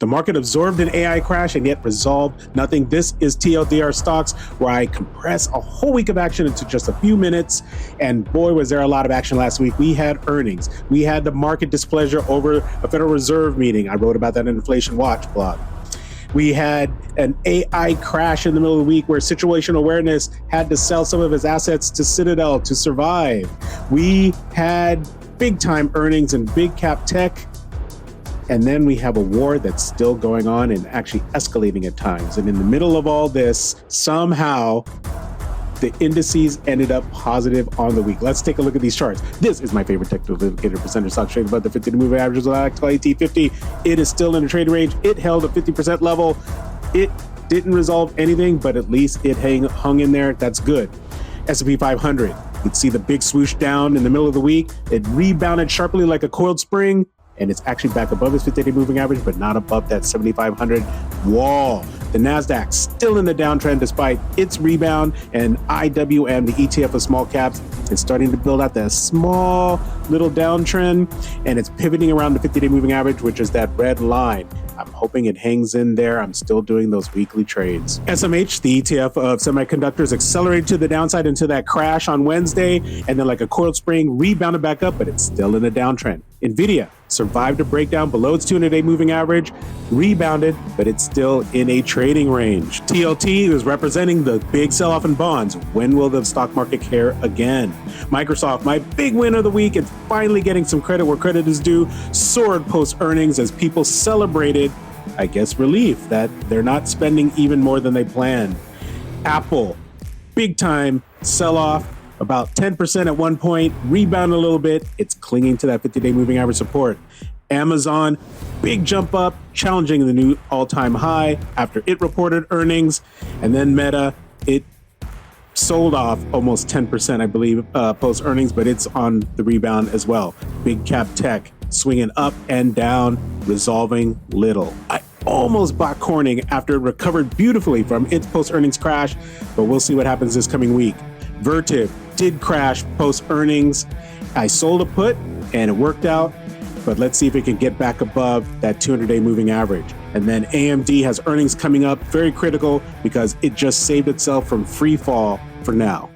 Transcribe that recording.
The market absorbed an AI crash and yet resolved nothing. This is TLDR Stocks, where I compress a whole week of action into just a few minutes. And boy, was there a lot of action last week. We had earnings. We had the market displeasure over a Federal Reserve meeting. I wrote about that in Inflation Watch blog. We had an AI crash in the middle of the week where situational awareness had to sell some of its assets to Citadel to survive. We had big time earnings in big cap tech. And then we have a war that's still going on and actually escalating at times. And in the middle of all this, somehow the indices ended up positive on the week. Let's take a look at these charts. This is my favorite technical indicator, percentage stock trading above the 50 moving averages on AT50. It is still in the trading range. It held a 50% level. It didn't resolve anything, but at least it hung in there. That's good. S&P 500, you'd see the big swoosh down in the middle of the week. It rebounded sharply like a coiled spring, and it's actually back above its 50-day moving average, but not above that 7,500 wall. The NASDAQ still in the downtrend despite its rebound, and IWM, the ETF of small caps, is starting to build out that small little downtrend, and it's pivoting around the 50-day moving average, which is that red line. I'm hoping it hangs in there. I'm still doing those weekly trades. SMH, the ETF of semiconductors, accelerated to the downside into that crash on Wednesday, and then like a coiled spring, rebounded back up, but it's still in a downtrend. NVIDIA survived a breakdown below its 200-day moving average, rebounded, but it's still in a trading range. TLT is representing the big sell-off in bonds. When will the stock market care again? Microsoft, my big win of the week, it's finally getting some credit where credit is due, soared post-earnings as people celebrated, I guess, relief that they're not spending even more than they planned. Apple, big time sell-off, about 10% at one point, rebound a little bit. It's clinging to that 50-day moving average support. Amazon, big jump up, challenging the new all-time high after it reported earnings. And then Meta, it sold off almost 10%, I believe, post-earnings, but it's on the rebound as well. Big cap tech, swinging up and down, resolving little. I almost bought Corning after it recovered beautifully from its post-earnings crash, but we'll see what happens this coming week. Vertiv did crash post-earnings. I sold a put and it worked out, but let's see if it can get back above that 200-day moving average. And then AMD has earnings coming up, very critical because it just saved itself from free fall for now.